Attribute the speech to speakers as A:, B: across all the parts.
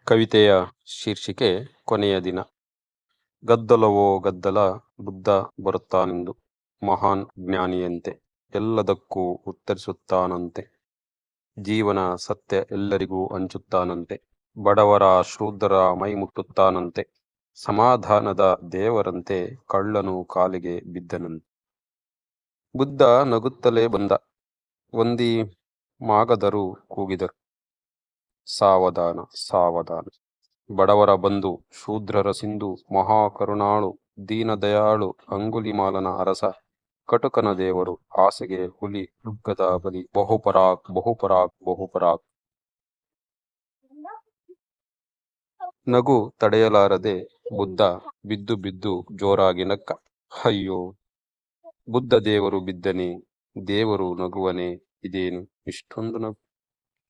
A: ಕವಿತೆಯ ಶೀರ್ಷಿಕೆ ಕೊನೆಯ ದಿನ. ಗದ್ದಲವೋ ಗದ್ದಲ, ಬುದ್ಧ ಬರುತ್ತಾನೆಂದು, ಮಹಾನ್ ಜ್ಞಾನಿಯಂತೆ ಎಲ್ಲದಕ್ಕೂ ಉತ್ತರಿಸುತ್ತಾನಂತೆ. ಜೀವನ ಸತ್ಯ ಎಲ್ಲರಿಗೂ ಹಂಚುತ್ತಾನಂತೆ. ಬಡವರ ಶೂದ್ರರ ಮೈ ಮುಟ್ಟುತ್ತಾನಂತೆ. ಸಮಾಧಾನದ ದೇವರಂತೆ ಕಳ್ಳನು ಕಾಲಿಗೆ ಬಿದ್ದನಂತೆ. ಬುದ್ಧ ನಗುತ್ತಲೇ ಬಂದ. ವಂದಿ ಮಾಗಧರು ಕೂಗಿದರು, ಸಾವಧಾನ ಸಾವಧಾನ. ಬಡವರ ಬಂಧು, ಶೂದ್ರರ ಸಿಂಧು, ಮಹಾಕರುಣಾಳು, ದೀನದಯಾಳು, ಅಂಗುಲಿಮಾಲನ ಅರಸ, ಕಟುಕನ ದೇವರು, ಆಸೆಗೆ ಹುಲಿ, ದುಗ್ಗದ ಬಲಿ, ಬಹುಪರಾಕ್ ಬಹುಪರಾಕ್ ಬಹುಪರಾಕ್. ನಗು ತಡೆಯಲಾರದೆ ಬುದ್ಧ ಬಿದ್ದು ಬಿದ್ದು ಜೋರಾಗಿ ನಕ್ಕ. ಅಯ್ಯೋ, ಬುದ್ಧ ದೇವರು ಬಿದ್ದನೆ, ದೇವರು ನಗುವನೆ, ಇದೇನು ಇಷ್ಟೊಂದು ನಗು?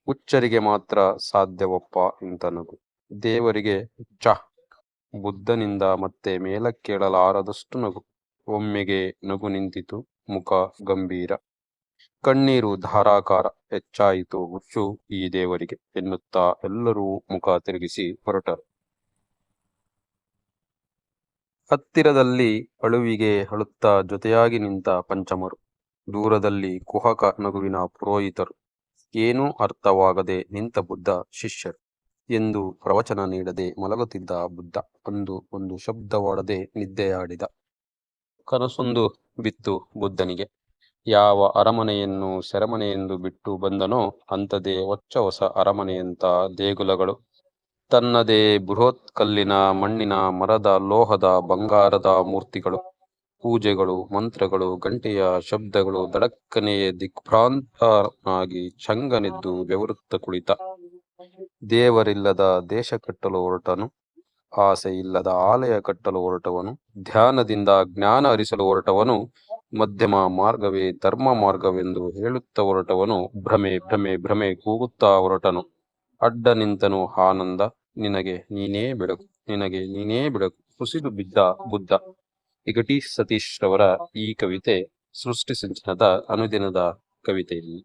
A: ಹುಚ್ಚರಿಗೆ ಮಾತ್ರ ಸಾಧ್ಯವಪ್ಪ ಇಂಥ ನಗು. ದೇವರಿಗೆ ಹುಚ್ಚ? ಬುದ್ಧನಿಂದ ಮತ್ತೆ ಮೇಲಕ್ಕೇಳಲಾರದಷ್ಟು ನಗು. ಒಮ್ಮೆಗೆ ನಗು ನಿಂತಿತು, ಮುಖ ಗಂಭೀರ, ಕಣ್ಣೀರು ಧಾರಾಕಾರ. ಹೆಚ್ಚಾಯಿತು ಹುಚ್ಚು ಈ ದೇವರಿಗೆ ಎನ್ನುತ್ತಾ ಎಲ್ಲರೂ ಮುಖ ತಿರುಗಿಸಿ ಹೊರಟರು. ಹತ್ತಿರದಲ್ಲಿ ಅಳುವಿಗೆ ಅಳುತ್ತಾ ಜೊತೆಯಾಗಿ ನಿಂತ ಪಂಚಮರು, ದೂರದಲ್ಲಿ ಕುಹಕ ನಗುವಿನ ಪುರೋಹಿತರು, ಏನೂ ಅರ್ಥವಾಗದೆ ನಿಂತ ಬುದ್ಧ ಶಿಷ್ಯರು. ಎಂದು ಪ್ರವಚನ ನೀಡದೆ ಮಲಗುತ್ತಿದ್ದ ಬುದ್ಧ ಅಂದು ಒಂದು ಶಬ್ದವಾಡದೆ ನಿದ್ದೆಯಾಡಿದ. ಕನಸೊಂದು ಬಿತ್ತು ಬುದ್ಧನಿಗೆ. ಯಾವ ಅರಮನೆಯನ್ನು ಸೆರೆಮನೆಯೆಂದು ಬಿಟ್ಟು ಬಂದನೋ ಅಂಥದೇ ಹೊಸ ಅರಮನೆಯಂಥ ದೇಗುಲಗಳು, ತನ್ನದೇ ಬೃಹತ್ ಕಲ್ಲಿನ, ಮಣ್ಣಿನ, ಮರದ, ಲೋಹದ, ಬಂಗಾರದ ಮೂರ್ತಿಗಳು, ಪೂಜೆಗಳು, ಮಂತ್ರಗಳು, ಗಂಟೆಯ ಶಬ್ದಗಳು. ದಡಕ್ಕನೆಯೇ ದಿಗ್ಭ್ರಾಂತನಾಗಿ ಚಂಗನೆದ್ದು ಬೆವರುತ್ತ ಕುಳಿತ. ದೇವರಿಲ್ಲದ ದೇಶ ಕಟ್ಟಲು ಹೊರಟನು, ಆಸೆ ಇಲ್ಲದ ಆಲಯ ಕಟ್ಟಲು ಹೊರಟವನು, ಧ್ಯಾನದಿಂದ ಜ್ಞಾನ ಹರಿಸಲು ಹೊರಟವನು, ಮಧ್ಯಮ ಮಾರ್ಗವೇ ಧರ್ಮ ಮಾರ್ಗವೆಂದು ಹೇಳುತ್ತಾ ಹೊರಟವನು, ಭ್ರಮೆ ಭ್ರಮೆ ಭ್ರಮೆ ಕೂಗುತ್ತಾ ಹೊರಟನು. ಅಡ್ಡ ನಿಂತನು ಆನಂದ, ನಿನಗೆ ನೀನೇ ಬೆಳಕು, ನಿನಗೆ ನೀನೇ ಬೆಳಕು. ಕುಸಿದು ಬಿದ್ದ ಬುದ್ಧ. ಇಗಟಿ ಸತೀಶ್ ರವರ ಈ ಕವಿತೆ ಸೃಷ್ಟಿ ಸಿಂಚನದ ಅನುದಿನದ ಕವಿತೆಯಲ್ಲಿ.